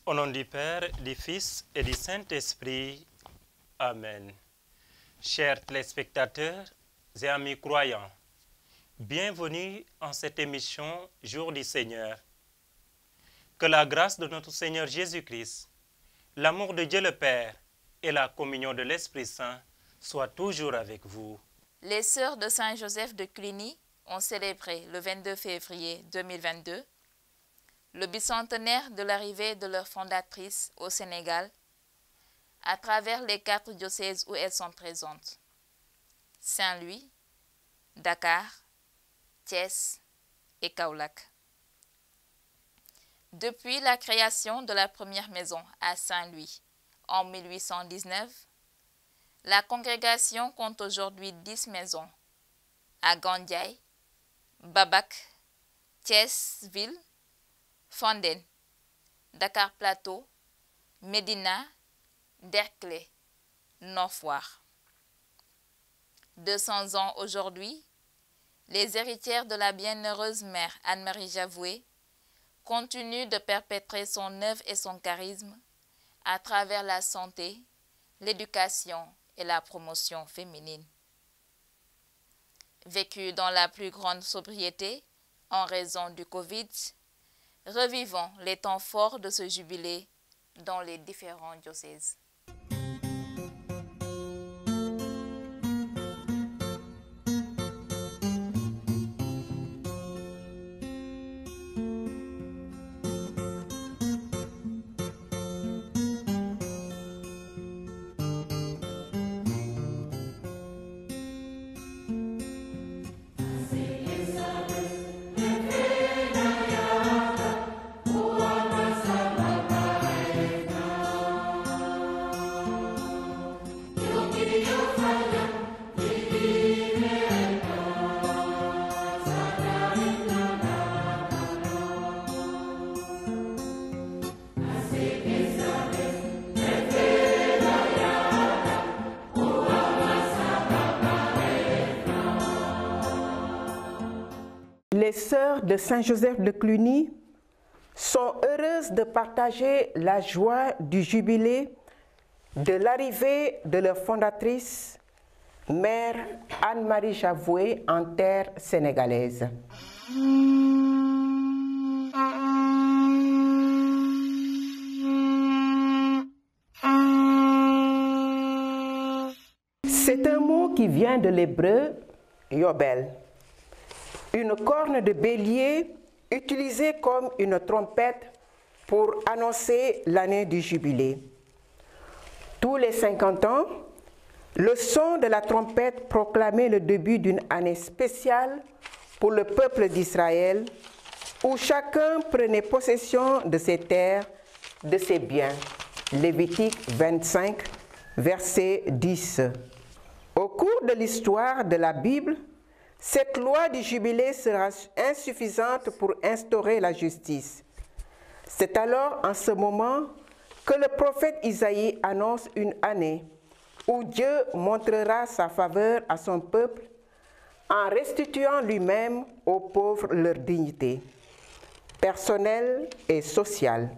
Au nom du Père, du Fils et du Saint-Esprit. Amen. Chers téléspectateurs et amis croyants, bienvenue en cette émission Jour du Seigneur. Que la grâce de notre Seigneur Jésus-Christ, l'amour de Dieu le Père et la communion de l'Esprit Saint soient toujours avec vous. Les sœurs de Saint-Joseph de Cluny ont célébré le 22 février 2022 le bicentenaire de l'arrivée de leur fondatrice au Sénégal à travers les 4 diocèses où elles sont présentes: Saint-Louis, Dakar, Thiès et Kaolack. Depuis la création de la première maison à Saint-Louis en 1819, la congrégation compte aujourd'hui 10 maisons à Gandiaye, Babak, Thiès-Ville, Fandène, Dakar Plateau, Médina, Derklé, Nord-Foire. 200 ans aujourd'hui, les héritières de la bienheureuse mère Anne-Marie Javoué continuent de perpétrer son œuvre et son charisme à travers la santé, l'éducation et la promotion féminine. Vécue dans la plus grande sobriété en raison du Covid, revivons les temps forts de ce jubilé dans les différents diocèses. Les sœurs de Saint-Joseph de Cluny sont heureuses de partager la joie du jubilé de l'arrivée de leur fondatrice, mère Anne-Marie Javoué, en terre sénégalaise. C'est un mot qui vient de l'hébreu yobel, une corne de bélier utilisée comme une trompette pour annoncer l'année du jubilé. Tous les 50 ans, le son de la trompette proclamait le début d'une année spéciale pour le peuple d'Israël, où chacun prenait possession de ses terres, de ses biens. Lévitique 25, verset 10. Au cours de l'histoire de la Bible, cette loi du jubilé sera insuffisante pour instaurer la justice. C'est alors en ce moment que le prophète Isaïe annonce une année où Dieu montrera sa faveur à son peuple en restituant lui-même aux pauvres leur dignité personnelle et sociale.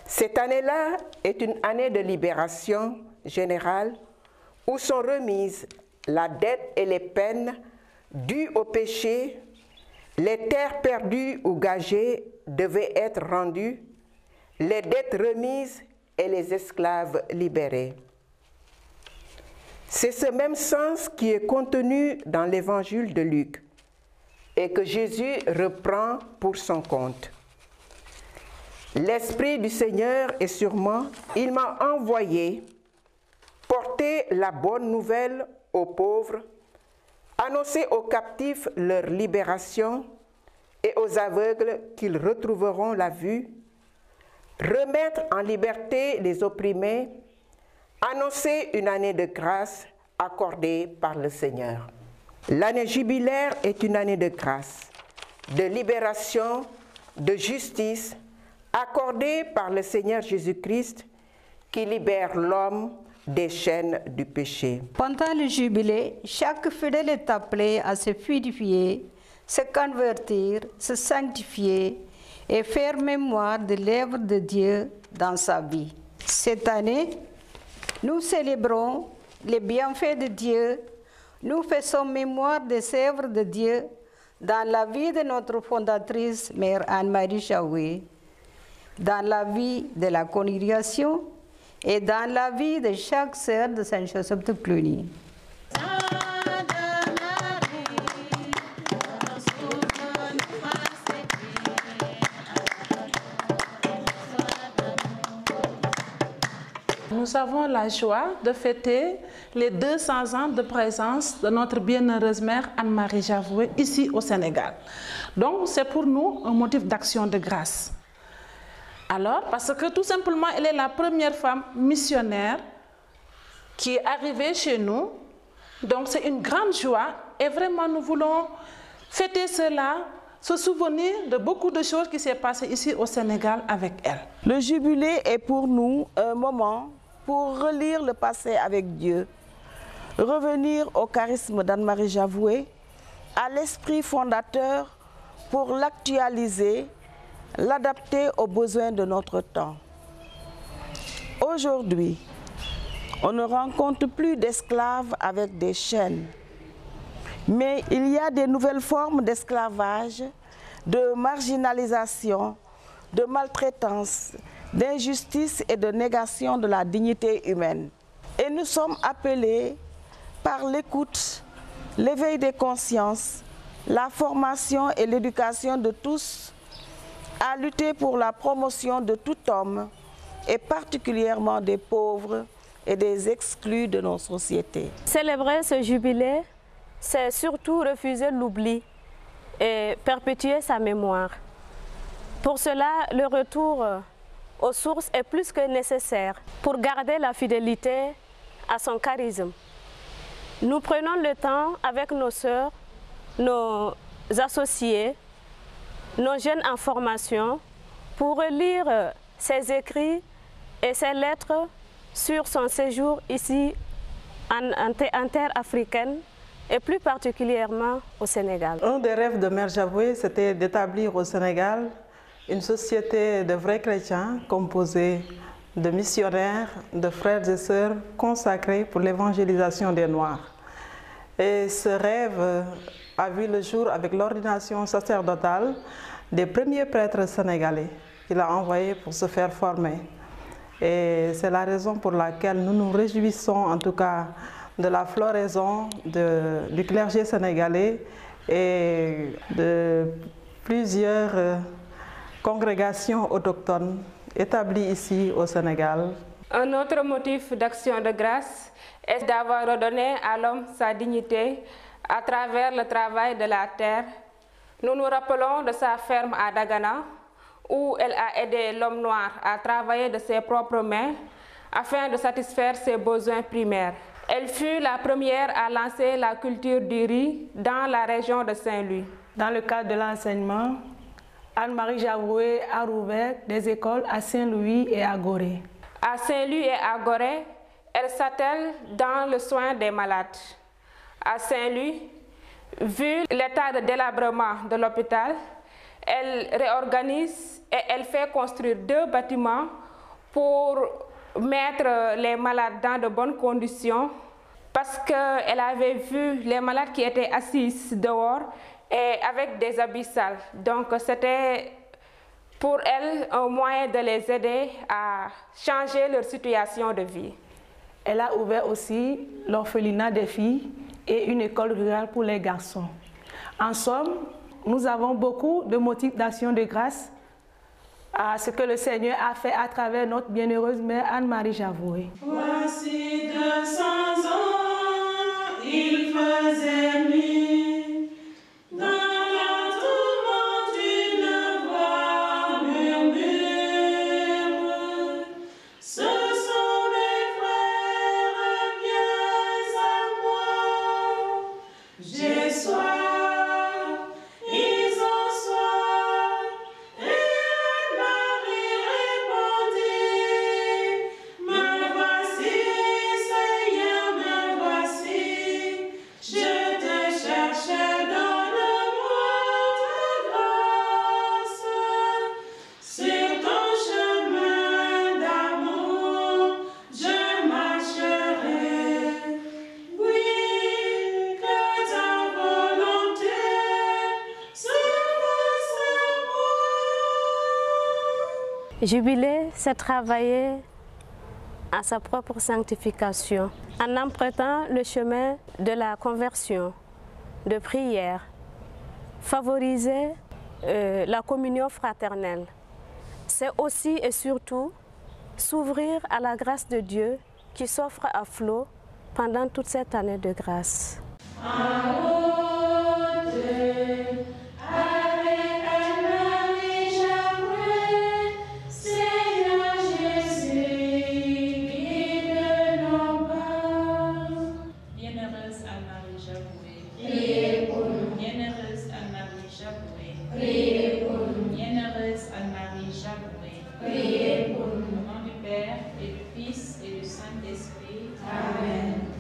Cette année-là est une année de libération générale où sont remises la dette et les peines dues au péché, les terres perdues ou gagées devaient être rendues, les dettes remises et les esclaves libérés. C'est ce même sens qui est contenu dans l'évangile de Luc et que Jésus reprend pour son compte. L'Esprit du Seigneur est sur moi, il m'a envoyé porter la bonne nouvelle aux pauvres, annoncer aux captifs leur libération et aux aveugles qu'ils retrouveront la vue, remettre en liberté les opprimés, annoncer une année de grâce accordée par le Seigneur. L'année jubilaire est une année de grâce, de libération, de justice, accordée par le Seigneur Jésus-Christ qui libère l'homme des chaînes du péché. Pendant le jubilé, chaque fidèle est appelé à se purifier, se convertir, se sanctifier et faire mémoire de l'œuvre de Dieu dans sa vie. Cette année, nous célébrons les bienfaits de Dieu. Nous faisons mémoire des œuvres de Dieu dans la vie de notre fondatrice, Mère Anne-Marie Jaoué, dans la vie de la congrégation et dans la vie de chaque sœur de Saint-Joseph de Cluny. Nous avons la joie de fêter les 200 ans de présence de notre bienheureuse mère Anne-Marie Jaoué ici au Sénégal. Donc c'est pour nous un motif d'action de grâce. Alors, parce que tout simplement, elle est la première femme missionnaire qui est arrivée chez nous. Donc c'est une grande joie et vraiment nous voulons fêter cela, se souvenir de beaucoup de choses qui s'est passées ici au Sénégal avec elle. Le jubilé est pour nous un moment pour relire le passé avec Dieu, revenir au charisme d'Anne-Marie Jaoué, à l'esprit fondateur pour l'actualiser, l'adapter aux besoins de notre temps. Aujourd'hui, on ne rencontre plus d'esclaves avec des chaînes, mais il y a des nouvelles formes d'esclavage, de marginalisation, de maltraitance, d'injustice et de négation de la dignité humaine. Et nous sommes appelés par l'écoute, l'éveil des consciences, la formation et l'éducation de tous à lutter pour la promotion de tout homme et particulièrement des pauvres et des exclus de nos sociétés. Célébrer ce jubilé, c'est surtout refuser l'oubli et perpétuer sa mémoire. Pour cela, le retour aux sources est plus que nécessaire pour garder la fidélité à son charisme. Nous prenons le temps avec nos sœurs, nos associés, nos jeunes en formation pour relire ses écrits et ses lettres sur son séjour ici en terre africaine et plus particulièrement au Sénégal. Un des rêves de Mère Jaoué, c'était d'établir au Sénégal une société de vrais chrétiens composée de missionnaires, de frères et sœurs consacrés pour l'évangélisation des Noirs. Et ce rêve a vu le jour avec l'ordination sacerdotale des premiers prêtres sénégalais qu'il a envoyés pour se faire former. Et c'est la raison pour laquelle nous nous réjouissons en tout cas de la floraison du clergé sénégalais et de plusieurs congrégations autochtones établies ici au Sénégal. Un autre motif d'action de grâce est d'avoir redonné à l'homme sa dignité à travers le travail de la terre. Nous nous rappelons de sa ferme à Dagana, où elle a aidé l'homme noir à travailler de ses propres mains afin de satisfaire ses besoins primaires. Elle fut la première à lancer la culture du riz dans la région de Saint-Louis. Dans le cadre de l'enseignement, Anne-Marie Jaoué a rouvert des écoles à Saint-Louis et à Gorée. À Saint-Louis et à Gorée, elle s'attelle dans le soin des malades. À Saint-Louis, vu l'état de délabrement de l'hôpital, elle réorganise et elle fait construire 2 bâtiments pour mettre les malades dans de bonnes conditions parce qu'elle avait vu les malades qui étaient assis dehors et avec des habits sales. Donc c'était pour elle un moyen de les aider à changer leur situation de vie. Elle a ouvert aussi l'orphelinat des filles et une école rurale pour les garçons. En somme, nous avons beaucoup de motifs d'action de grâce à ce que le Seigneur a fait à travers notre bienheureuse mère Anne-Marie Jaoué. Voici 200 ans, il faisait nuit. Dans la tourmente, une voix murmure. Ce sont mes frères, viens à moi. J'ai soif. Je te Jubilé, c'est travailler à sa propre sanctification en empruntant le chemin de la conversion, de prière, favoriser la communion fraternelle. C'est aussi et surtout s'ouvrir à la grâce de Dieu qui s'offre à flot pendant toute cette année de grâce.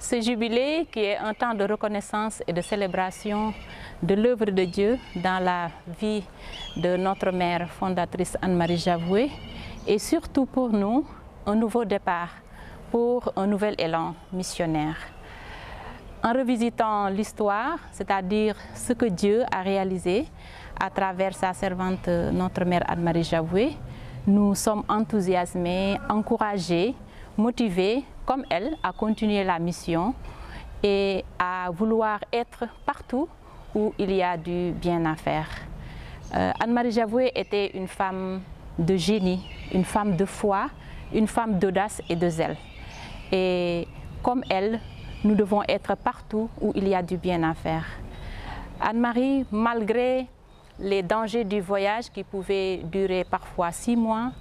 Ce jubilé qui est un temps de reconnaissance et de célébration de l'œuvre de Dieu dans la vie de notre mère fondatrice Anne-Marie Javoué est surtout pour nous un nouveau départ pour un nouvel élan missionnaire. En revisitant l'histoire, c'est-à-dire ce que Dieu a réalisé à travers sa servante, notre mère Anne-Marie Javoué, nous sommes enthousiasmés, encouragés, motivés comme elle à continuer la mission et à vouloir être partout où il y a du bien à faire. Anne-Marie Javoué était une femme de génie, une femme de foi, une femme d'audace et de zèle. Et comme elle, nous devons être partout où il y a du bien à faire. Anne-Marie, malgré les dangers du voyage qui pouvaient durer parfois 6 mois,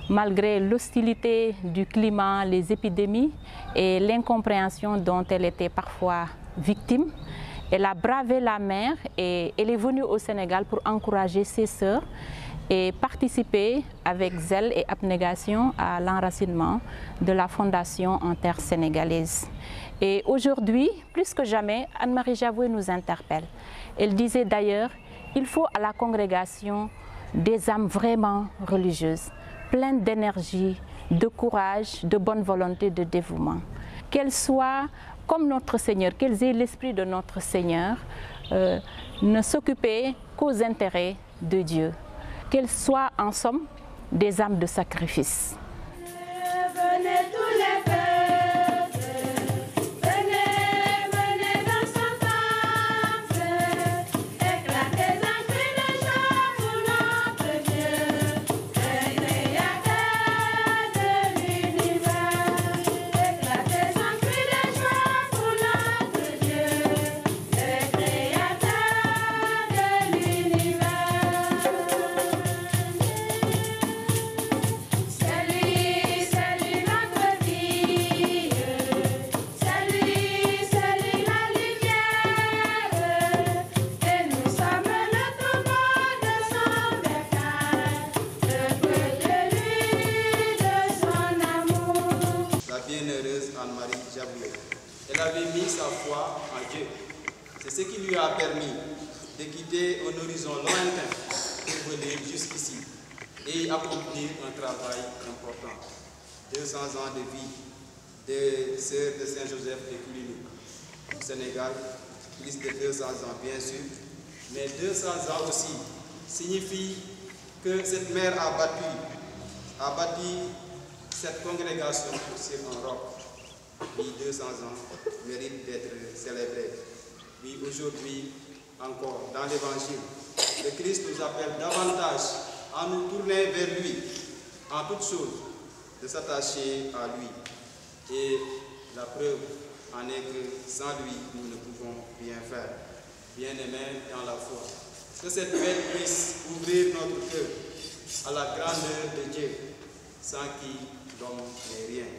malgré l'hostilité du climat, les épidémies et l'incompréhension dont elle était parfois victime, elle a bravé la mer et elle est venue au Sénégal pour encourager ses sœurs et participer avec zèle et abnégation à l'enracinement de la fondation en terre sénégalaise. Et aujourd'hui, plus que jamais, Anne-Marie Javoué nous interpelle. Elle disait d'ailleurs, il faut à la congrégation des âmes vraiment religieuses, pleines d'énergie, de courage, de bonne volonté, de dévouement. Qu'elles soient comme notre Seigneur, qu'elles aient l'esprit de notre Seigneur, ne s'occuper qu'aux intérêts de Dieu. Qu'elles soient en somme des âmes de sacrifice. Venez tous les Elle avait mis sa foi en Dieu. C'est ce qui lui a permis de quitter un horizon lointain pour venir jusqu'ici et accomplir un travail important. 200 ans de vie des sœurs de Saint-Joseph de Cluny au Sénégal, plus de 200 ans bien sûr, mais 200 ans aussi signifie que cette mère a bâti cette congrégation sur un roc. Oui, 200 ans mérite d'être célébré. Oui, aujourd'hui encore, dans l'Évangile, le Christ nous appelle davantage à nous tourner vers lui, en toutes choses, de s'attacher à lui. Et la preuve en est que sans lui, nous ne pouvons rien faire. Bien-aimés dans la foi, que cette fête puisse ouvrir notre cœur à la grandeur de Dieu, sans qui l'homme n'est rien.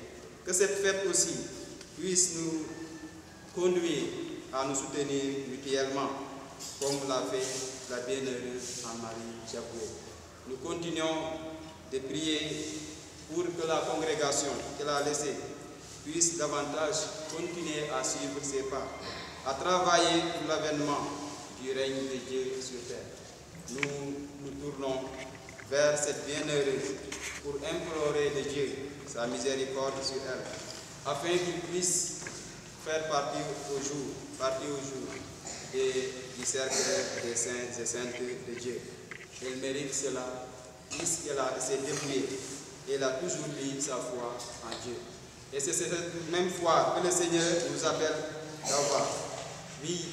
Que cette fête aussi puisse nous conduire à nous soutenir mutuellement, comme l'a fait la bienheureuse Anne-Marie Javoué. Nous continuons de prier pour que la congrégation qu'elle a laissée puisse davantage continuer à suivre ses pas, à travailler pour l'avènement du règne de Dieu sur terre. Nous nous tournons vers cette bienheureuse pour implorer de Dieu sa miséricorde sur elle, afin qu'il puisse faire partie au jour du cercle des saints et saintes de Dieu. Elle mérite cela puisqu'elle s'est dépouillée et elle a toujours mis sa foi en Dieu. Et c'est cette même foi que le Seigneur nous appelle d'avoir. Oui,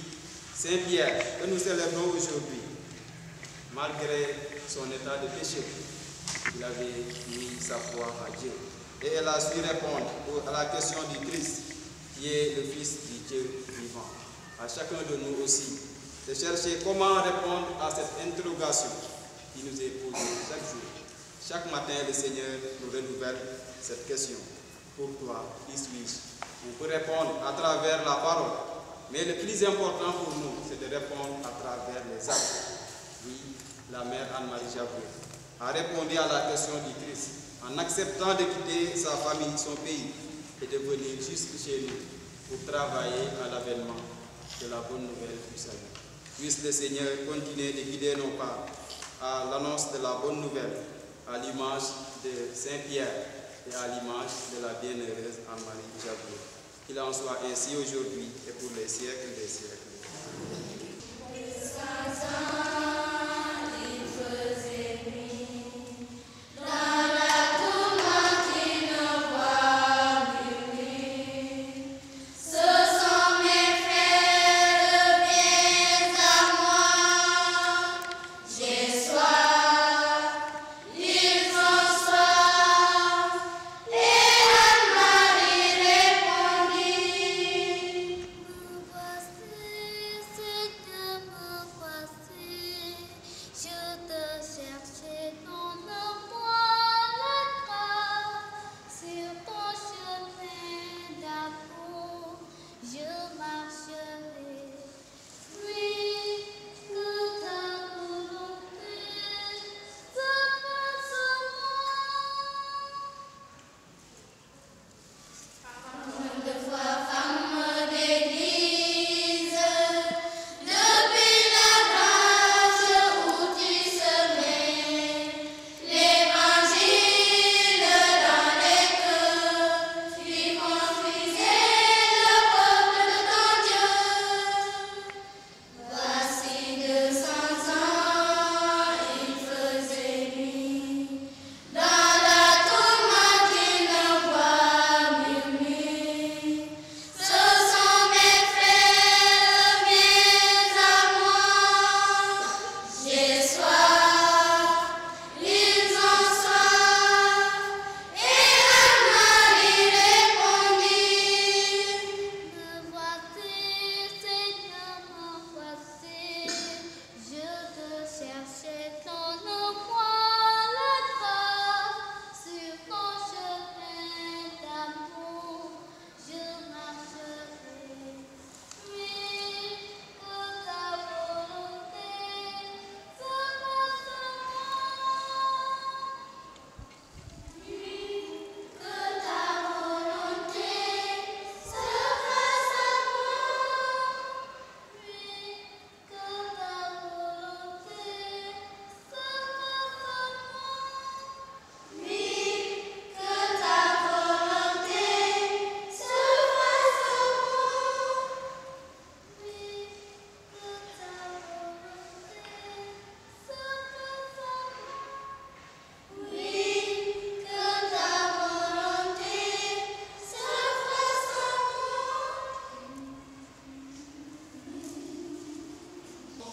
Saint Pierre, que nous célébrons aujourd'hui, malgré son état de péché, il avait mis sa foi en Dieu. Et elle a su répondre à la question du Christ, qui est le Fils du Dieu vivant. À chacun de nous aussi, de chercher comment répondre à cette interrogation qui nous est posée chaque jour. Chaque matin, le Seigneur nous renouvelle cette question. Pour toi, qui suis-je? On peut répondre à travers la parole, mais le plus important pour nous, c'est de répondre à travers les actes. Oui, la mère Anne-Marie Javoué a répondu à la question du Christ en acceptant de quitter sa famille, son pays, et de venir jusque chez nous pour travailler à l'avènement de la bonne nouvelle du salut. Puisse le Seigneur continuer de guider nos pas à l'annonce de la bonne nouvelle, à l'image de Saint Pierre et à l'image de la bienheureuse Anne-Marie Javoué. Qu'il en soit ainsi aujourd'hui et pour les siècles des siècles.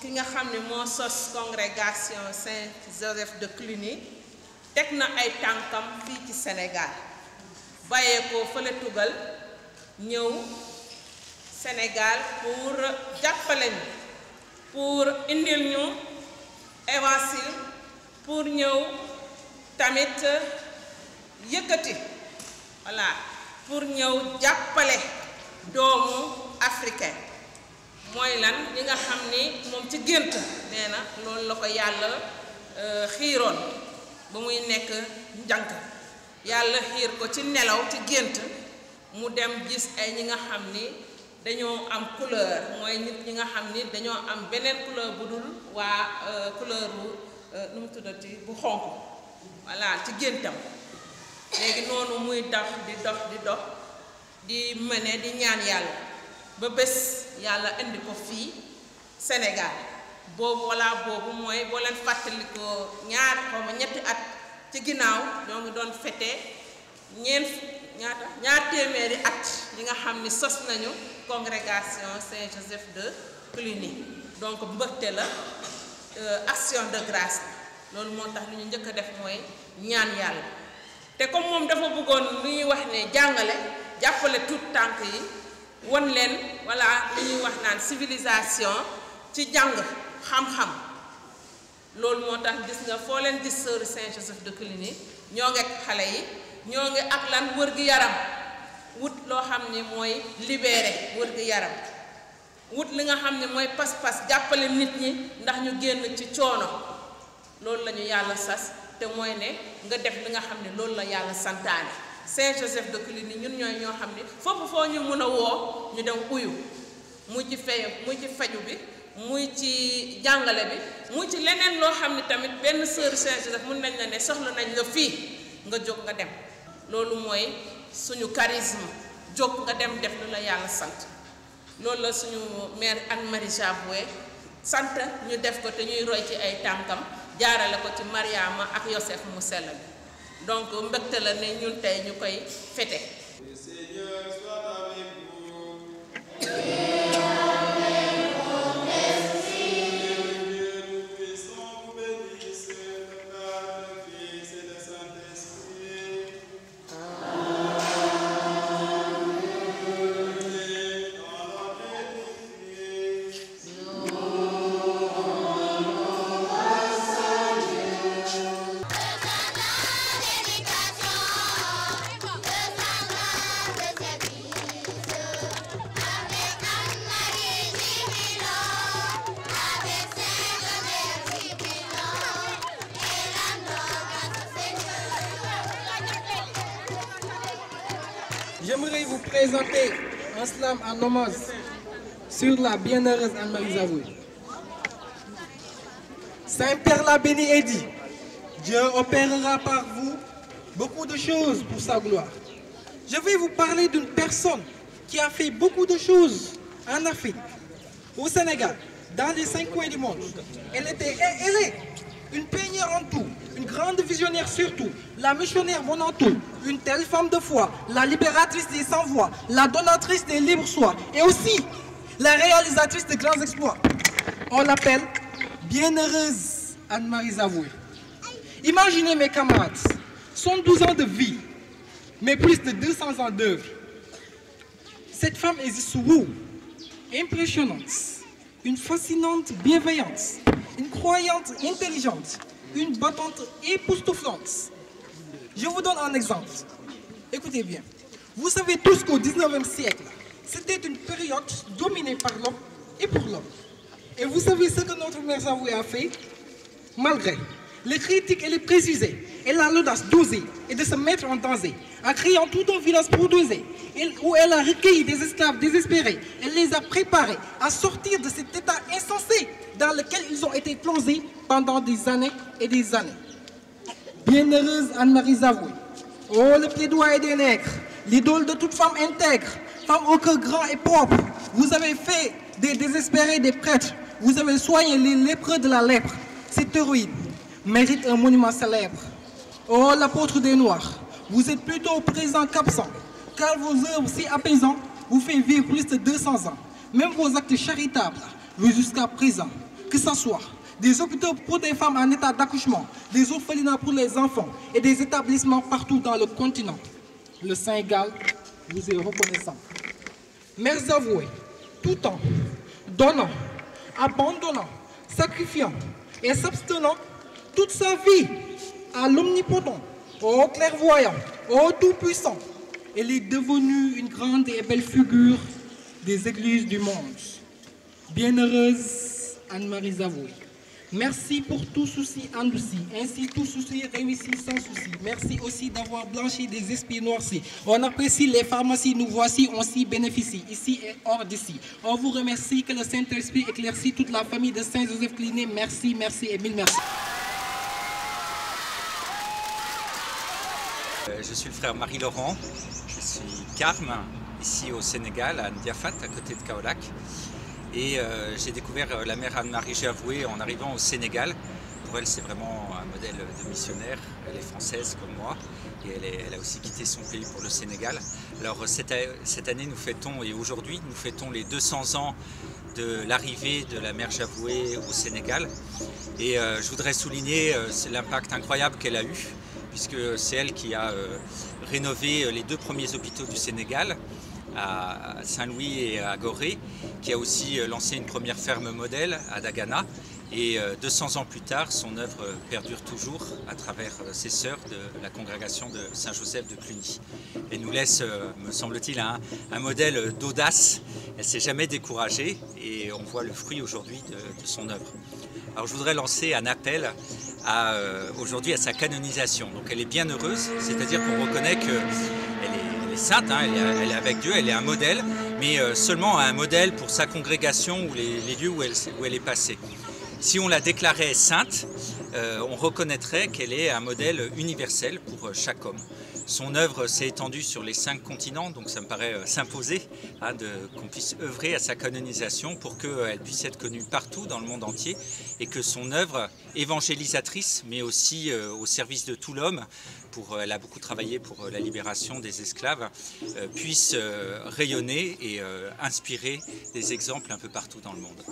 ki nga xam ne moo sos congrégation Saint-Joseph de Cluny teg na ay tànkam fii ci Sénégal bàyyee ko fële tugal ñëw Sénégal pour jàppale ñu pour indil ñu évangile pour ñëw tamit yëkkati voilà pour ñëw jàppale doomu africain mooy lan ñi nga xam ni moom ci gént nee na loolu la ko yàlla xiiroon ba muy nekk njànk yàlla xiir ko ci nelaw ci gént mu dem gis ay ñi nga xam ni dañoo am couleur mooy nit ñi nga xam ni dañoo am beneen couleur bu dul waa couleur bu nu mu tuddati bu xonq voilà ci géntam léegi noonu muy dox di mëne di ñaan yàlla ba bés yàlla indi ko fii Sénégal boobu wala boobu mooy boo leen fàttalikoo ñetti at ci ginnaaw ñoo ngi doon fêté ñaar téeméeri at yi nga xam ni sos nañu congrégation Saint-Joseph de Cluny. donc mbëgte la action de grâce loolu moo tax lu ñu njëkk a def mooy ñaan yàlla te comme moom dafa bëggoon lu ñuy wax ne jàngale jàppale tout tànk yi won leen voilà li ñuy wax naan civilisation ci jàng xam-xam loolu moo tax gis nga foo leen gis sœur Saint-Joseph de Cluny ñoo ngi ak xale yi ñoo ngi ak lan wër gi yaram wut loo xam ni mooy libéré wër gi yaram wut li nga xam ne mooy pas-pas jàppale nit ñi ndax ñu génn ci coono loolu la ñu yàlla sas te mooy ne nga def li nga xam ne loolu la yàlla santaane Saint-Joseph de Cluny ñun ñooy ñoo xam ne foofu foo ñu mën a woo ñu dem uyu muy ci faju bi muy ci jàngale bi muy ci leneen loo xam ne tamit benn sœur Saint-Joseph mën nañ la ne soxla nañ la fii nga jóg nga dem loolu mooy suñu charisme jóg nga dem def lu la yàlla sant loolu la suñu mère Anne-Marie Javoué sant ñu def ko te ñuy roy ci ay tànkam jaarale ko ci Mariama ak Yosef mu sell bi donc mbégte la ne ñun tey ñu koy fêté. Le Seigneur soit avec vous. J'aimerais vous présenter un slam en hommage sur la bienheureuse Anne-Marie Javoué. Saint-Père l'a béni et dit, Dieu opérera par vous beaucoup de choses pour sa gloire. Je vais vous parler d'une personne qui a fait beaucoup de choses en Afrique, au Sénégal, dans les 5 coins du monde. Elle est une pionnière en tout, une grande visionnaire surtout, la missionnaire bonne en tout, une telle femme de foi, la libératrice des sans-voix, la donatrice des libres soins et aussi la réalisatrice de grands exploits. On l'appelle bienheureuse Anne-Marie Javoué. Imaginez mes camarades, 112 ans de vie, mais plus de 200 ans d'œuvre. Cette femme existe où? Impressionnante, une fascinante bienveillante, une croyante intelligente, une battante époustouflante. Je vous donne un exemple. Écoutez bien. Vous savez tous qu'au 19e siècle, c'était une période dominée par l'homme et pour l'homme. Et vous savez ce que notre mère Javoué a fait? Malgré les critiques et les préjugés, elle a l'audace d'oser et de se mettre en danger, en créant tout un village produisé, où elle a recueilli des esclaves désespérés. Elle les a préparés à sortir de cet état insensé dans lequel ils ont été plongés pendant des années et des années. Bienheureuse Anne-Marie Javoué, oh le plaidoyer des nègres, l'idole de toute femme intègre, femme au cœur grand et propre. Vous avez fait des désespérés des prêtres, vous avez soigné les lépreux de la lèpre. Cette héroïne mérite un monument célèbre. Oh l'apôtre des Noirs, vous êtes plutôt présent qu'absent, car vos œuvres si apaisantes vous font vivre plus de 200 ans. Même vos actes charitables, jusqu'à présent, que ce soit des hôpitaux pour des femmes en état d'accouchement, des orphelinats pour les enfants et des établissements partout dans le continent. Le Sénégal vous est reconnaissant. Mère Javoué, tout en donnant, abandonnant, sacrifiant et s'abstenant toute sa vie à l'omnipotent, au clairvoyant, au tout-puissant, elle est devenue une grande et belle figure des églises du monde. Bienheureuse Anne-Marie Javoué. Merci pour tout souci endouci, ainsi tout souci réussi sans souci. Merci aussi d'avoir blanchi des esprits noircis. On apprécie les pharmacies, nous voici, on s'y bénéficie, ici et hors d'ici. On vous remercie, que le Saint-Esprit éclaircit toute la famille de Saint-Joseph Cluny. Merci, merci et mille merci. Je suis le frère Marie-Laurent, je suis carme ici au Sénégal, à Ndiafat, à côté de Kaolack. Et j'ai découvert la mère Anne-Marie Javoué en arrivant au Sénégal. Pour elle, c'est vraiment un modèle de missionnaire. Elle est française comme moi et elle a aussi quitté son pays pour le Sénégal. Alors cette année, nous fêtons, et aujourd'hui, nous fêtons les 200 ans de l'arrivée de la mère Javoué au Sénégal. Et je voudrais souligner l'impact incroyable qu'elle a eu, puisque c'est elle qui a rénové les 2 premiers hôpitaux du Sénégal, à Saint-Louis et à Gorée, qui a aussi lancé une première ferme modèle à Dagana. Et 200 ans plus tard, son œuvre perdure toujours à travers ses sœurs de la congrégation de Saint-Joseph de Cluny. Elle nous laisse, me semble-t-il, un modèle d'audace. Elle ne s'est jamais découragée et on voit le fruit aujourd'hui de son œuvre. Alors je voudrais lancer un appel aujourd'hui à sa canonisation. Donc elle est bien heureuse, c'est-à-dire qu'on reconnaît qu'elle est sainte, hein, elle est avec Dieu, elle est un modèle, mais seulement un modèle pour sa congrégation ou les lieux où elle est passée. Si on la déclarait sainte, on reconnaîtrait qu'elle est un modèle universel pour chaque homme. Son œuvre s'est étendue sur les 5 continents, donc ça me paraît s'imposer hein, qu'on puisse œuvrer à sa canonisation pour qu'elle puisse être connue partout dans le monde entier et que son œuvre évangélisatrice, mais aussi au service de tout l'homme, elle a beaucoup travaillé pour la libération des esclaves, puisse rayonner et inspirer des exemples un peu partout dans le monde.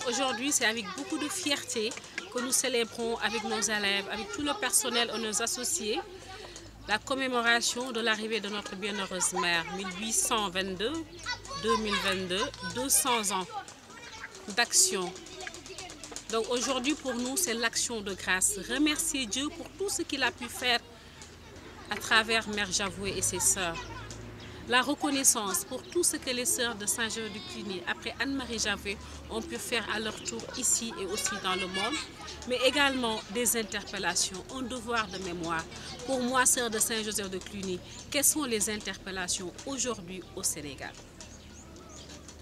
Aujourd'hui, c'est avec beaucoup de fierté que nous célébrons avec nos élèves, avec tout le personnel et nos associés, la commémoration de l'arrivée de notre bienheureuse mère, 1822-2022, 200 ans d'action. Donc aujourd'hui, pour nous, c'est l'action de grâce. Remercier Dieu pour tout ce qu'il a pu faire à travers Mère Javoué et ses sœurs. La reconnaissance pour tout ce que les sœurs de Saint-Joseph de Cluny, après Anne-Marie Javoué, ont pu faire à leur tour ici et aussi dans le monde, mais également des interpellations, un devoir de mémoire. Pour moi, sœur de Saint-Joseph de Cluny, quelles sont les interpellations aujourd'hui au Sénégal?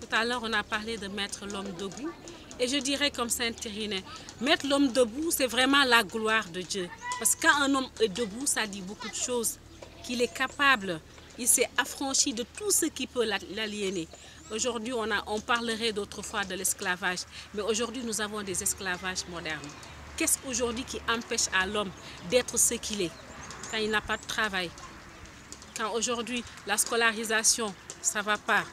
Tout à l'heure, on a parlé de mettre l'homme debout. Et je dirais comme Saint-Irénée, mettre l'homme debout, c'est vraiment la gloire de Dieu. Parce que quand un homme est debout, ça dit beaucoup de choses. Qu'il est capable, il s'est affranchi de tout ce qui peut l'aliéner. Aujourd'hui, on parlerait d'autrefois de l'esclavage, mais aujourd'hui, nous avons des esclavages modernes. Qu'est-ce qu'aujourd'hui qui empêche à l'homme d'être ce qu'il est quand il n'a pas de travail? Quand aujourd'hui, la scolarisation, ça ne va pas.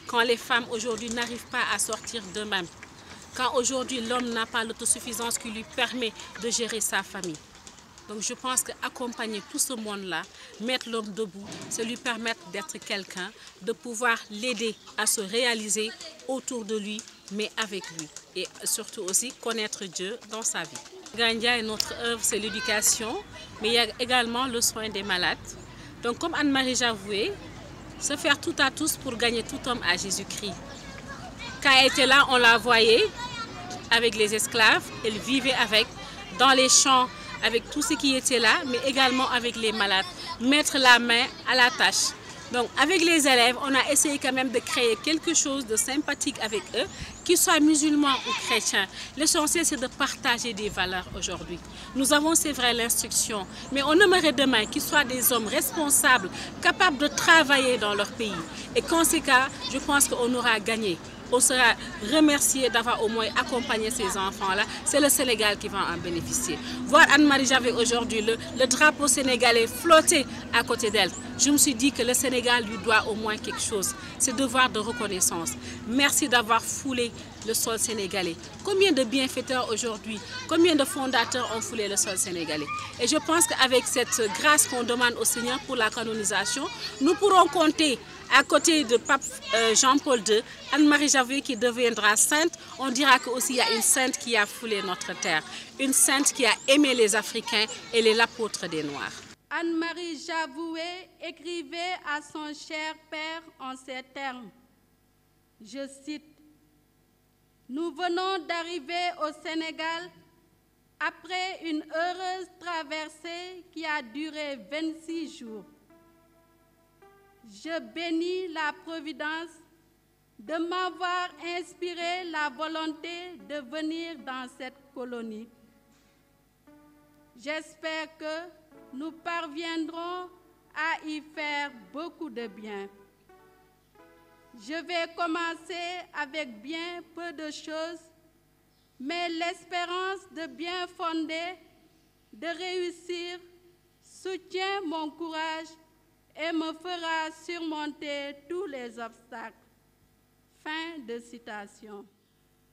Quand les femmes aujourd'hui n'arrivent pas à sortir d'eux-mêmes. Quand aujourd'hui l'homme n'a pas l'autosuffisance qui lui permet de gérer sa famille. Donc je pense qu'accompagner tout ce monde-là, mettre l'homme debout, c'est lui permettre d'être quelqu'un, de pouvoir l'aider à se réaliser autour de lui, mais avec lui. Et surtout aussi connaître Dieu dans sa vie. Gandia et notre œuvre, c'est l'éducation, mais il y a également le soin des malades. Donc comme Anne-Marie Javoué, se faire tout à tous pour gagner tout homme à Jésus-Christ. Quand elle était là, on la voyait avec les esclaves, elle vivait avec, dans les champs, avec tout ce qui était là, mais également avec les malades. Mettre la main à la tâche. Donc avec les élèves, on a essayé quand même de créer quelque chose de sympathique avec eux, qu'ils soient musulmans ou chrétiens. L'essentiel, c'est de partager des valeurs aujourd'hui. Nous avons, c'est vrai, l'instruction, mais on aimerait demain qu'ils soient des hommes responsables, capables de travailler dans leur pays. Et conséquent, je pense qu'on aura gagné. On sera remercié d'avoir au moins accompagné ces enfants-là. C'est le Sénégal qui va en bénéficier. Voir Anne-Marie Javoué aujourd'hui, le drapeau sénégalais flotter à côté d'elle, je me suis dit que le Sénégal lui doit au moins quelque chose. C'est devoir de reconnaissance. Merci d'avoir foulé le sol sénégalais. Combien de bienfaiteurs aujourd'hui, combien de fondateurs ont foulé le sol sénégalais? Et je pense qu'avec cette grâce qu'on demande au Seigneur pour la canonisation, nous pourrons compter à côté de Pape Jean-Paul II, Anne-Marie Javoué qui deviendra sainte. On dira qu'aussi il y a une sainte qui a foulé notre terre, une sainte qui a aimé les Africains et est l'apôtre des Noirs. Anne-Marie Javoué écrivait à son cher père en ces termes, je cite, « Nous venons d'arriver au Sénégal après une heureuse traversée qui a duré 26 jours. Je bénis la Providence de m'avoir inspiré la volonté de venir dans cette colonie. J'espère que nous parviendrons à y faire beaucoup de bien. Je vais commencer avec bien peu de choses, mais l'espérance de bien fonder, de réussir, soutient mon courage et me fera surmonter tous les obstacles. Fin de citation.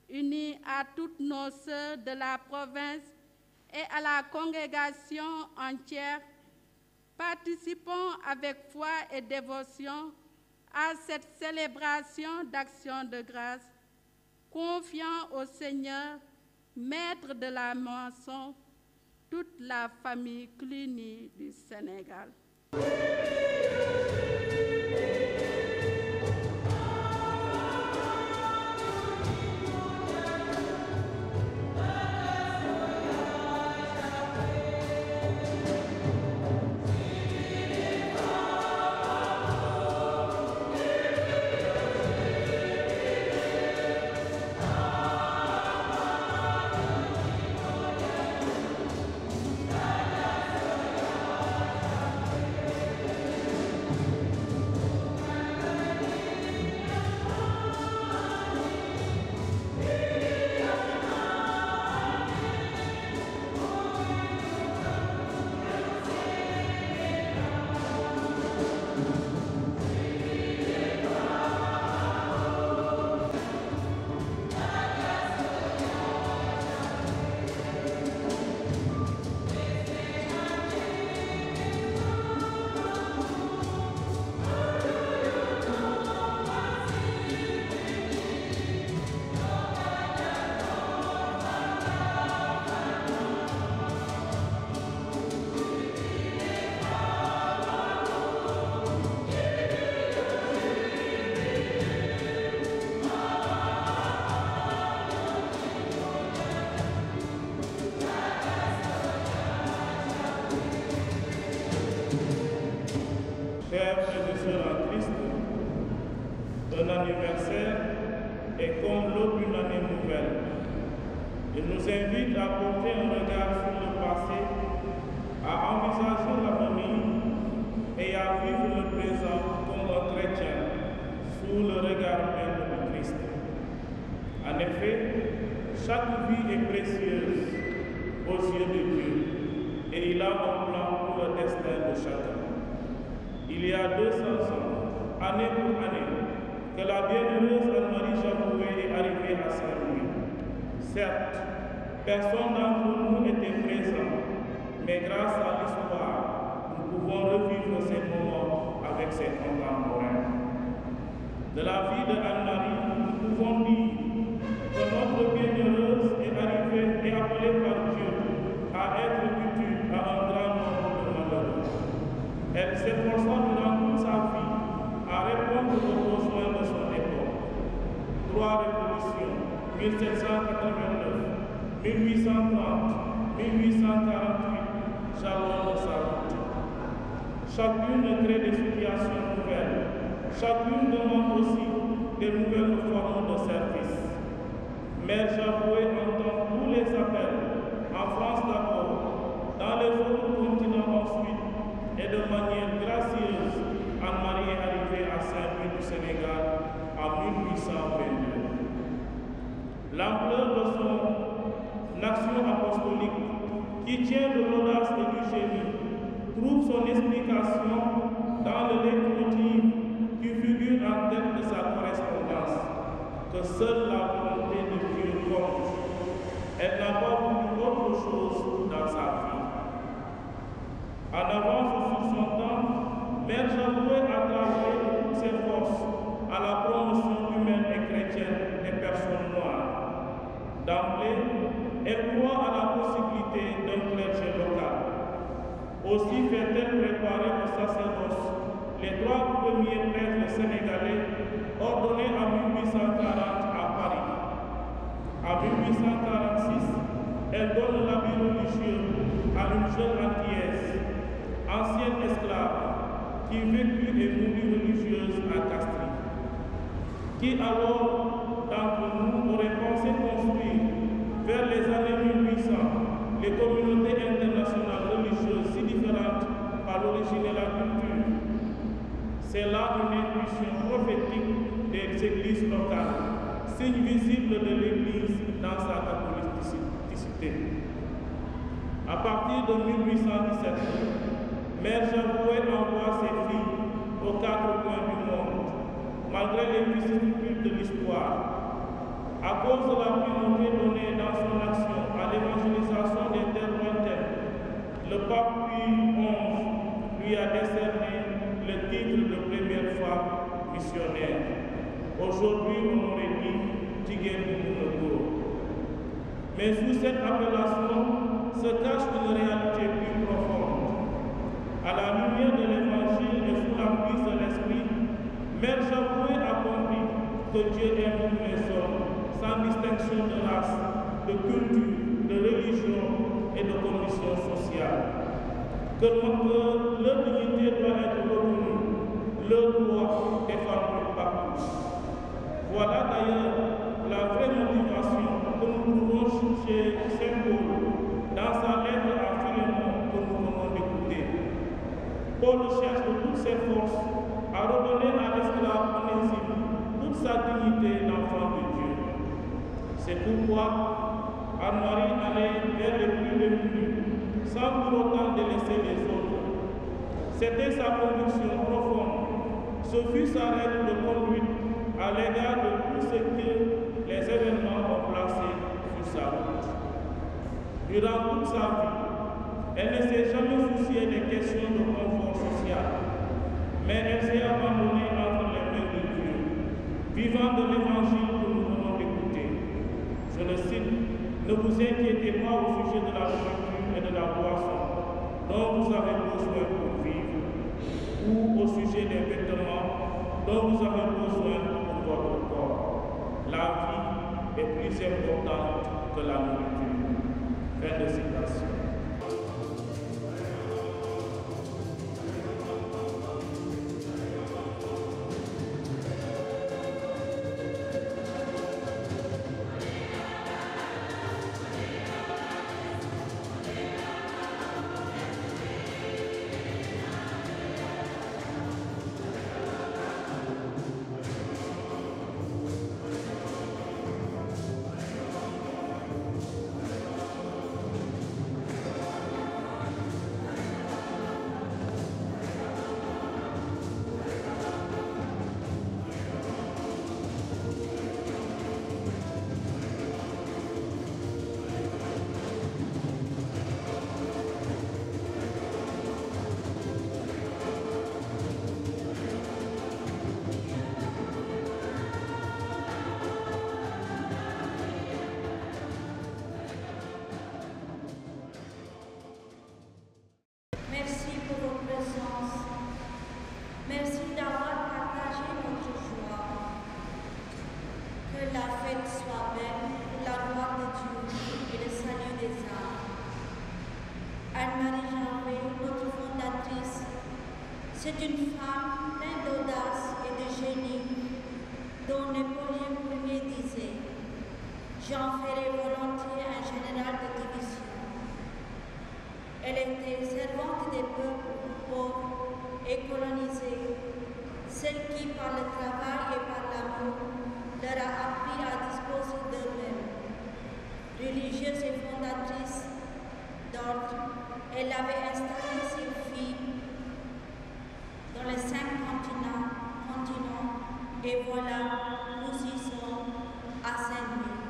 Unis à toutes nos sœurs de la province et à la congrégation entière, participons avec foi et dévotion à cette célébration d'action de grâce, confiant au Seigneur, maître de la moisson, toute la famille Cluny du Sénégal. Chers frères et sœurs en Christ, un anniversaire est comme l'aube d'une année nouvelle. Il nous invite à porter un regard sur le passé, à envisager l'avenir et à vivre le présent comme un chrétien sous le regard même de Christ. En effet, chaque vie est précieuse aux yeux de Dieu et il a un plan pour le destin de chacun. Il y a 200 ans, année pour année, que la bienheureuse Anne-Marie Javoué est arrivée à Saint-Louis. Certes, personne d'entre nous n'était présent, mais grâce à l'histoire, nous pouvons revivre ces moments avec ses contemporains. De la vie de Anne-Marie, nous pouvons dire que notre bienheureuse est arrivée et appelée par Dieu à être utile à un grand nombre de malheureux. Elle s'efforça durant toute sa vie à répondre aux besoins de son époque. 3 révolutions, 1789, 1830, 1848, jalons de sa route. Chacune crée des situations nouvelles. Chacune demande aussi des nouvelles formes de service. Mère Javoué entend tous les appels, en France d'abord, dans les autres continents ensuite, et de manière gracieuse, Anne-Marie est arrivée à Saint-Louis du Sénégal en 1822. L'ampleur de son action apostolique, qui tient de l'audace et du génie, trouve son explication dans le leitmotiv qui figure en tête de sa correspondance, que seule la volonté de Dieu compte. Elle n'a pas voulu autre chose dans sa vie. En avance sur son temps, Mère Javoué a travaillé de toutes ses forces à la promotion humaine et chrétienne des personnes noires. D'emblée, elle croit à la possibilité d'un clergé local. Aussi fait-elle préparer au sacerdoce les 3 premiers prêtres sénégalais ordonnés en 1840 à Paris. En 1846, elle donne l'habit religieux à une jeune antillaise, ancienne esclave, qui vécut et mourut religieuse à Castries. Qui alors d'entre nous aurait pensé construire vers les années 1800 les communautés internationales religieuses si différentes par l'origine et la culture? C'est là une intuition prophétique des églises locales, signe visible de l'Église dans sa catholicité. À partir de 1817, Mère Javoué envoie ses filles aux quatre coins du monde, malgré les vicissitudes de l'histoire. À cause de la primauté donnée dans son action à l'évangélisation des terres lointaines, le pape Pie XI lui a décerné le titre de première femme missionnaire. Aujourd'hui, on aurait dit Jigéen bu Mun Góor. Mais sous cette appellation se cache une réalité plus profonde. À la lumière de l'Évangile et sous la prise de l'Esprit, Mère Javoué a compris que Dieu aime tous les hommes, sans distinction de race, de culture, de religion et de condition sociale. Que leur dignité doit être reconnue, leur droit défendu par tous. Voilà d'ailleurs la vraie motivation que nous trouvons chez Saint Paul dans sa lettre à Philémon que nous venons d'écouter. Paul cherche de toutes ses forces à redonner à l'esclave Onésime toute sa dignité d'enfant de Dieu. C'est pourquoi Anne-Marie allait vers les plus démunis, sans pour autant délaisser les autres. C'était sa conviction profonde. Ce fut sa règle de conduite à l'égard de tout ce que les événements ont placé sur sa route. Durant toute sa vie, elle ne s'est jamais souciée des questions de confort social, mais elle s'est abandonnée entre les mains de Dieu, vivant de l'évangile que nous venons d'écouter. Je le cite, ne vous inquiétez pas au sujet de la nourriture et de la boisson dont vous avez besoin pour vivre, ou au sujet des vêtements dont vous avez besoin pour votre corps. La vie est plus importante que la nourriture. Fin de citation. C'est une femme pleine d'audace et de génie, dont Napoléon Ier disait « J'en ferai volontiers un général de division ». Elle était servante des peuples pauvres et colonisés, celle qui, par le travail et par l'amour, leur a appris à disposer d'eux-mêmes. Religieuse et fondatrice d'ordre, elle avait installé ses filles dans les 5 continents, et voilà, nous y sommes à Saint-Louis.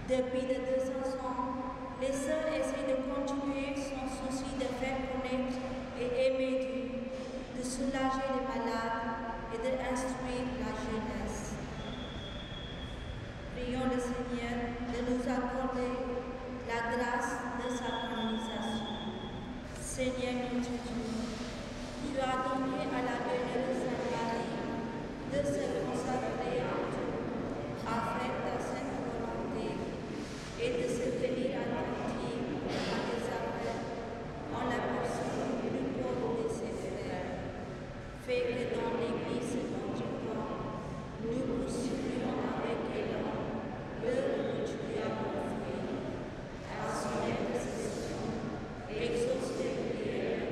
Depuis de 200 ans, les sœurs essaient de continuer son souci de faire connaître et aimer Dieu, de soulager les malades et d'instruire la jeunesse. Prions le Seigneur de nous accorder la grâce de sa canonisation. Seigneur notre Dieu, tu as donné à la bienheureuse Marie de se consacrer à Dieu, à faire ta sainte volonté et de se tenir attentive à tes appels en la personne du pauvre de ses frères. Fais que dans l'Église notre corps, nous poursuivions avec élan l'œuvre que tu lui as confiée. À son intercession, exauce tes prières.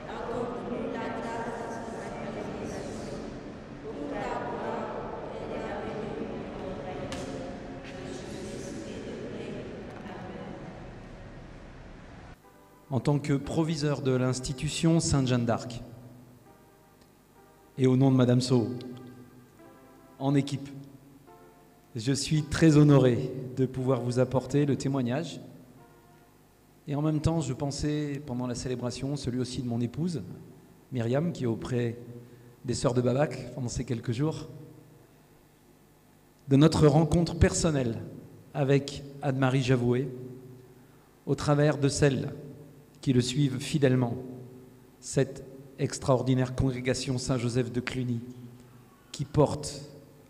Accorde-nous la en tant que proviseur de l'institution Sainte-Jeanne d'Arc. Et au nom de Madame Sow, en équipe, je suis très honoré de pouvoir vous apporter le témoignage. Et en même temps, je pensais, pendant la célébration, celui aussi de mon épouse, Myriam, qui est auprès des Sœurs de Babac pendant ces quelques jours, de notre rencontre personnelle avec Anne-Marie Javoué, au travers de celles qui le suivent fidèlement, cette extraordinaire congrégation Saint-Joseph de Cluny, qui porte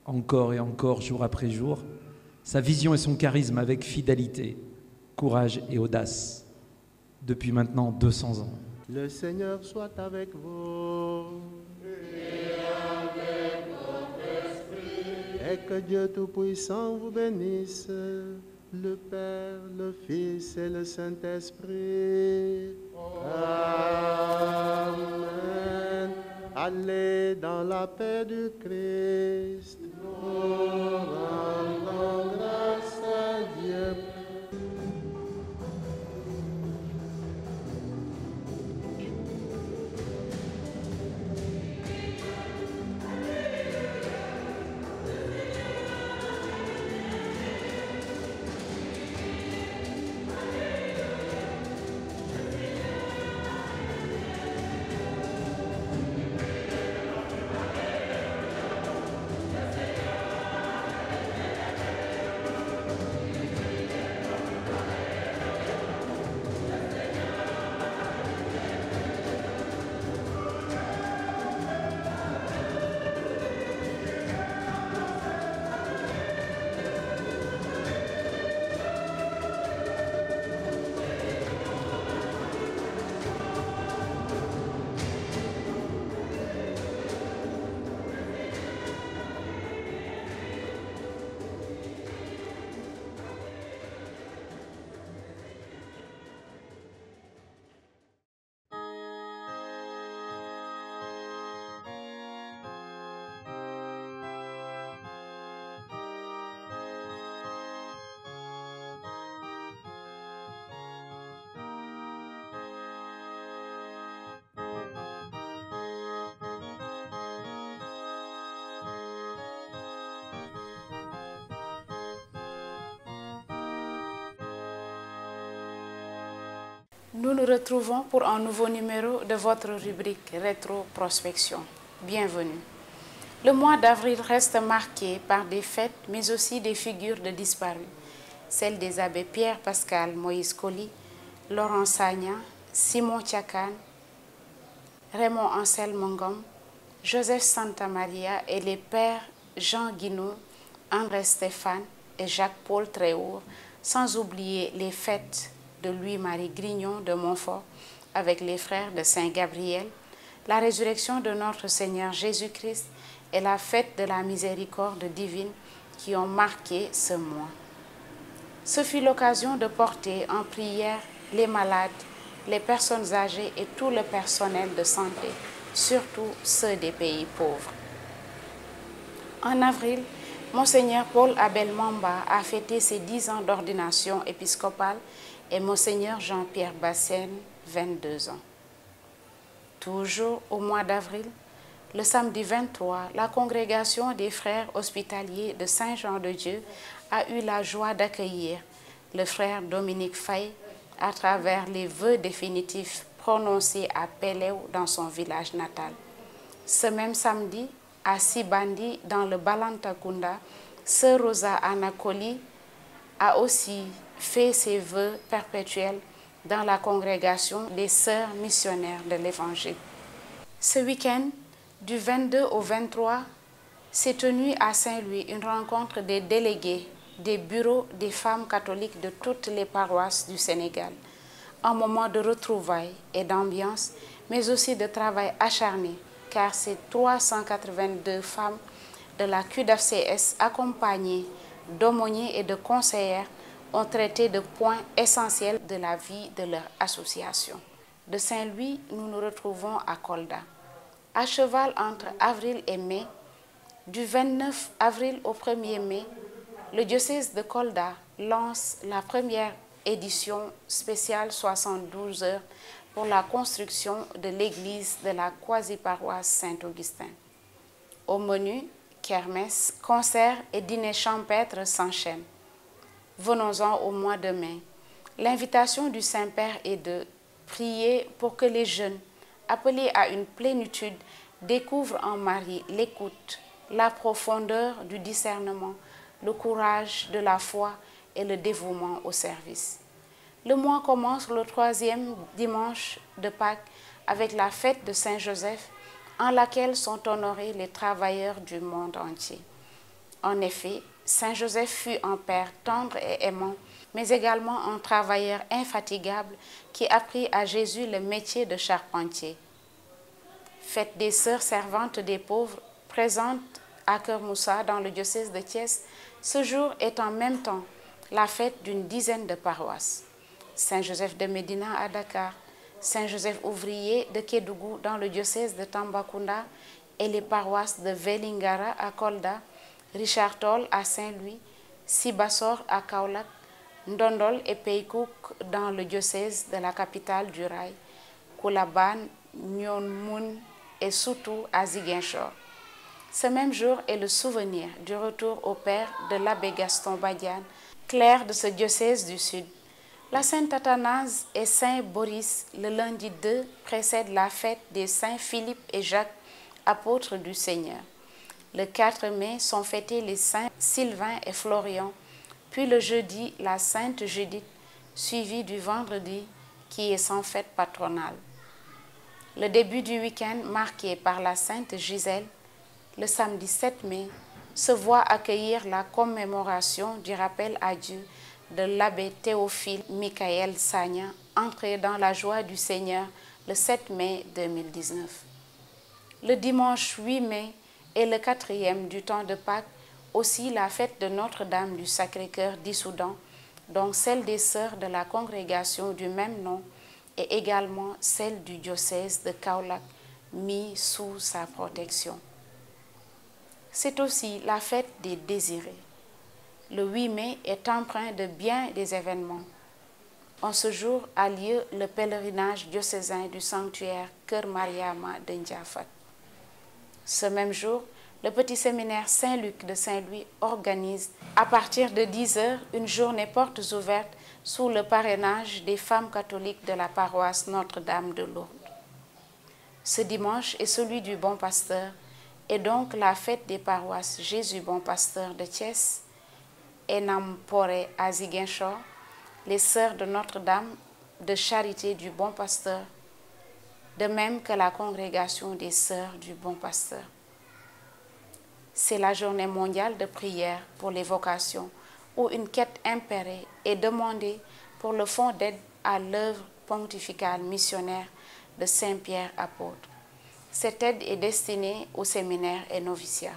encore et encore, jour après jour, sa vision et son charisme avec fidélité, courage et audace, depuis maintenant 200 ans. Le Seigneur soit avec vous. Et avec votre esprit. Et que Dieu Tout-Puissant vous bénisse, le Père, le Fils et le Saint-Esprit. Amen. Allez dans la paix du Christ. Nous rendons grâce à Dieu. Nous nous retrouvons pour un nouveau numéro de votre rubrique Rétro-Prospection. Bienvenue. Le mois d'avril reste marqué par des fêtes, mais aussi des figures de disparus. Celles des abbés Pierre-Pascal Moïse Colly, Laurent Sagna, Simon Tchakan, Raymond Anselme Ngom, Joseph Santa Maria et les pères Jean Guinaud, André Stéphane et Jacques-Paul Tréhour, sans oublier les fêtes de Louis-Marie Grignon de Montfort avec les frères de Saint-Gabriel, la résurrection de notre Seigneur Jésus-Christ et la fête de la miséricorde divine qui ont marqué ce mois. Ce fut l'occasion de porter en prière les malades, les personnes âgées et tout le personnel de santé, surtout ceux des pays pauvres. En avril, Monseigneur Paul Abel Mamba a fêté ses 10 ans d'ordination épiscopale et Monseigneur Jean-Pierre Bassène, 22 ans. Toujours au mois d'avril, le samedi 23, la congrégation des frères hospitaliers de Saint-Jean-de-Dieu a eu la joie d'accueillir le frère Dominique Faye à travers les vœux définitifs prononcés à Péléo dans son village natal. Ce même samedi, à Sibandi, dans le Balantakunda, Sœur Rosa Anakoli a aussi fait ses vœux perpétuels dans la congrégation des sœurs missionnaires de l'Évangile. Ce week-end, du 22 au 23, s'est tenue à Saint-Louis une rencontre des délégués des bureaux des femmes catholiques de toutes les paroisses du Sénégal. Un moment de retrouvailles et d'ambiance, mais aussi de travail acharné, car ces 382 femmes de la QDFCS accompagnées d'aumôniers et de conseillères ont traité de points essentiels de la vie de leur association. De Saint-Louis, nous nous retrouvons à Kolda. À cheval entre avril et mai, du 29 avril au 1er mai, le diocèse de Kolda lance la première édition spéciale 72 heures pour la construction de l'église de la quasi-paroisse Saint-Augustin. Au menu, kermesse, concerts et dîners champêtres s'enchaînent. Venons-en au mois de mai. L'invitation du Saint-Père est de prier pour que les jeunes, appelés à une plénitude, découvrent en Marie l'écoute, la profondeur du discernement, le courage de la foi et le dévouement au service. Le mois commence le 3e dimanche de Pâques avec la fête de Saint-Joseph, en laquelle sont honorés les travailleurs du monde entier. En effet, Saint-Joseph fut un père tendre et aimant, mais également un travailleur infatigable qui apprit à Jésus le métier de charpentier. Fête des sœurs servantes des pauvres, présente à Kër Moussa dans le diocèse de Thiès, ce jour est en même temps la fête d'une dizaine de paroisses. Saint-Joseph de Médina à Dakar, Saint-Joseph ouvrier de Kédougou dans le diocèse de Tambacounda et les paroisses de Vélingara à Kolda, Richard Toll à Saint-Louis, Sibassor à Kaolack, Ndondol et Peykouk dans le diocèse de la capitale du Rail, Koulaban, Nyonmoun et Soutou à Ziguinchor. Ce même jour est le souvenir du retour au Père de l'abbé Gaston Badiane, clerc de ce diocèse du Sud. La Sainte Athanase et Saint Boris, le lundi 2, précède la fête des Saints Philippe et Jacques, apôtres du Seigneur. Le 4 mai sont fêtés les Saints Sylvain et Florian, puis le jeudi, la Sainte Judith, suivie du vendredi, qui est sans fête patronale. Le début du week-end, marqué par la Sainte Gisèle, le samedi 7 mai, se voit accueillir la commémoration du rappel à Dieu de l'abbé Théophile Michael Sagna, entré dans la joie du Seigneur le 7 mai 2019. Le dimanche 8 mai est le 4e du temps de Pâques, aussi la fête de Notre-Dame du Sacré-Cœur d'Issoudan, donc celle des sœurs de la congrégation du même nom et également celle du diocèse de Kaolack, mis sous sa protection. C'est aussi la fête des désirés. Le 8 mai est empreint de bien des événements. En ce jour a lieu le pèlerinage diocésain du sanctuaire Kër Mariama de Ndiafat. Ce même jour, le petit séminaire Saint-Luc de Saint-Louis organise à partir de 10 h une journée portes ouvertes sous le parrainage des femmes catholiques de la paroisse Notre-Dame de Lourdes. Ce dimanche est celui du Bon Pasteur et donc la fête des paroisses Jésus Bon Pasteur de Thiès, Enam Poré à Ziguinchor, les sœurs de Notre-Dame de Charité du Bon Pasteur, de même que la congrégation des sœurs du Bon Pasteur. C'est la journée mondiale de prière pour les vocations, où une quête impérée est demandée pour le fonds d'aide à l'œuvre pontificale missionnaire de Saint-Pierre apôtre. Cette aide est destinée aux séminaires et noviciats.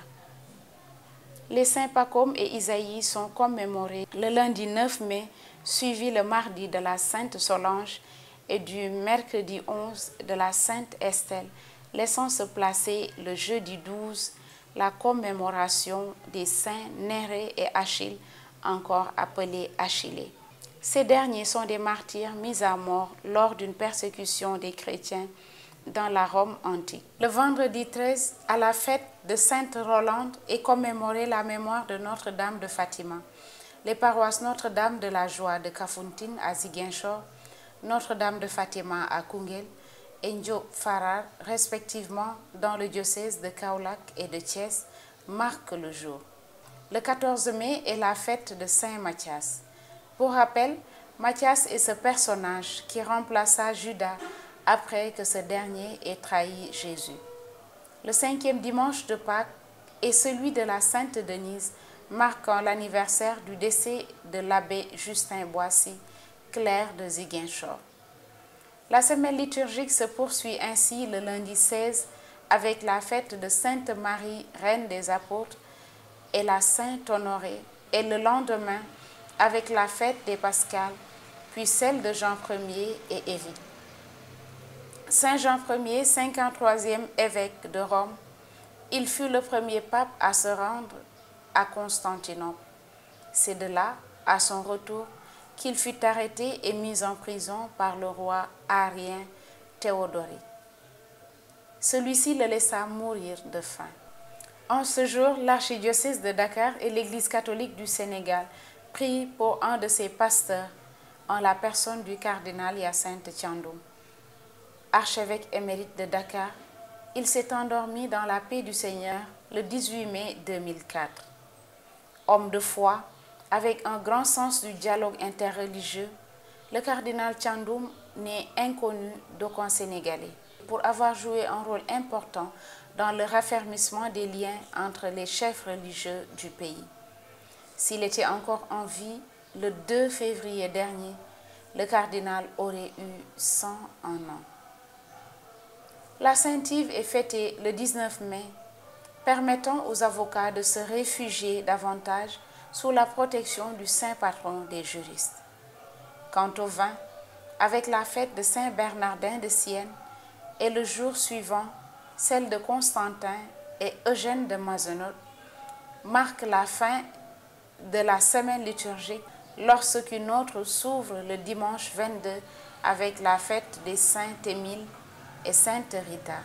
Les saints Pacôme et Isaïe sont commémorés le lundi 9 mai, suivi le mardi de la Sainte Solange et du mercredi 11 de la Sainte Estelle, laissant se placer le jeudi 12 la commémoration des saints Néré et Achille, encore appelés Achillés. Ces derniers sont des martyrs mis à mort lors d'une persécution des chrétiens dans la Rome antique. Le vendredi 13, à la fête de Sainte Rolande, est commémorée la mémoire de Notre-Dame de Fatima. Les paroisses Notre-Dame de la Joie de Kafountine à Ziguinchor, Notre-Dame de Fatima à Koungheul et Ndiop Farar, respectivement dans le diocèse de Kaolack et de Thiès, marquent le jour. Le 14 mai est la fête de Saint Matthias. Pour rappel, Matthias est ce personnage qui remplaça Judas après que ce dernier ait trahi Jésus. Le 5e dimanche de Pâques est celui de la Sainte Denise, marquant l'anniversaire du décès de l'abbé Justin Boissy, clerc de Ziguinchor. La semaine liturgique se poursuit ainsi le lundi 16 avec la fête de Sainte Marie, Reine des Apôtres, et la Sainte Honorée, et le lendemain avec la fête des Pascales, puis celle de Jean Ier et Évie. Saint Jean Ier, 53e évêque de Rome, il fut le premier pape à se rendre à Constantinople. C'est de là, à son retour, qu'il fut arrêté et mis en prison par le roi arien Théodoric. Celui-ci le laissa mourir de faim. En ce jour, l'archidiocèse de Dakar et l'Église catholique du Sénégal prient pour un de ses pasteurs, en la personne du cardinal Hyacinthe Thiandoum. Archevêque émérite de Dakar, il s'est endormi dans la paix du Seigneur le 18 mai 2004. Homme de foi, avec un grand sens du dialogue interreligieux, le cardinal Thiandoum n'est inconnu d'aucun Sénégalais pour avoir joué un rôle important dans le raffermissement des liens entre les chefs religieux du pays. S'il était encore en vie, le 2 février dernier, le cardinal aurait eu 101 ans. La Saint-Yves est fêtée le 19 mai, permettant aux avocats de se réfugier davantage sous la protection du saint patron des juristes. Quant au vin, avec la fête de Saint Bernardin de Sienne et le jour suivant, celle de Constantin et Eugène de Mazenod, marque la fin de la semaine liturgique lorsqu'une autre s'ouvre le dimanche 22 avec la fête des Saintes Émile et Sainte Rita.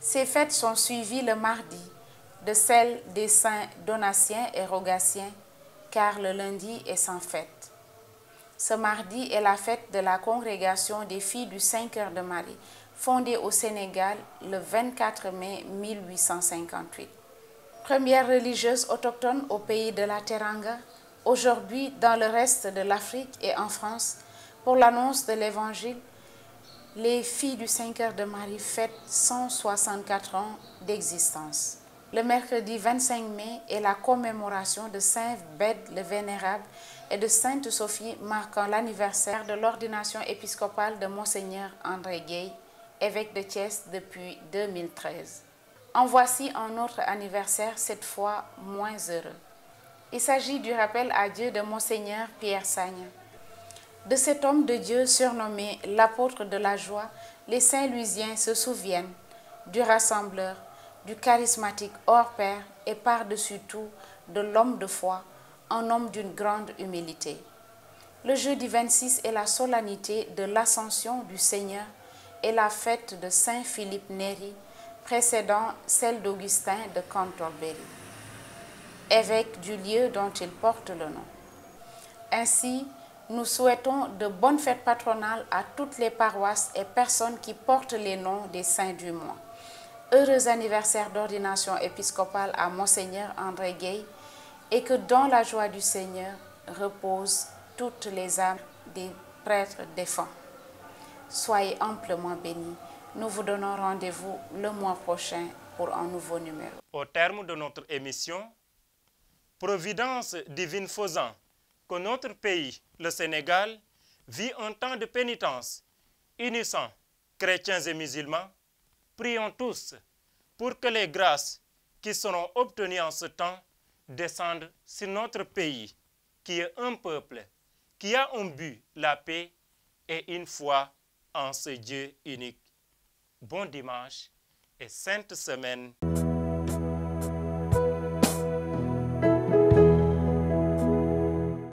Ces fêtes sont suivies le mardi de celles des saints Donatiens et Rogatiens, car le lundi est sans fête. Ce mardi est la fête de la congrégation des filles du Saint-Cœur de Marie, fondée au Sénégal le 24 mai 1858. Première religieuse autochtone au pays de la Teranga, aujourd'hui dans le reste de l'Afrique et en France, pour l'annonce de l'Évangile, les filles du Saint-Cœur de Marie fêtent 164 ans d'existence. Le mercredi 25 mai est la commémoration de Saint Bède le Vénérable et de Sainte Sophie, marquant l'anniversaire de l'ordination épiscopale de Monseigneur André Gueye, évêque de Thiès depuis 2013. En voici un autre anniversaire, cette fois moins heureux. Il s'agit du rappel à Dieu de Monseigneur Pierre Sagna. De cet homme de Dieu surnommé l'apôtre de la joie, les Saint-Louisiens se souviennent du rassembleur, du charismatique hors pair et par-dessus tout de l'homme de foi, un homme d'une grande humilité. Le jeudi 26 est la solennité de l'Ascension du Seigneur et la fête de Saint Philippe Néri, précédant celle d'Augustin de Cantorbéry, évêque du lieu dont il porte le nom. Ainsi, nous souhaitons de bonnes fêtes patronales à toutes les paroisses et personnes qui portent les noms des saints du mois. Heureux anniversaire d'ordination épiscopale à Monseigneur André Gueye et que dans la joie du Seigneur reposent toutes les âmes des prêtres défunts. Soyez amplement bénis. Nous vous donnons rendez-vous le mois prochain pour un nouveau numéro. Au terme de notre émission, Providence divine faisant que notre pays, le Sénégal, vit un temps de pénitence, unissant chrétiens et musulmans, prions tous pour que les grâces qui seront obtenues en ce temps descendent sur notre pays, qui est un peuple, qui a un but, la paix, et une foi en ce Dieu unique. Bon dimanche et sainte semaine.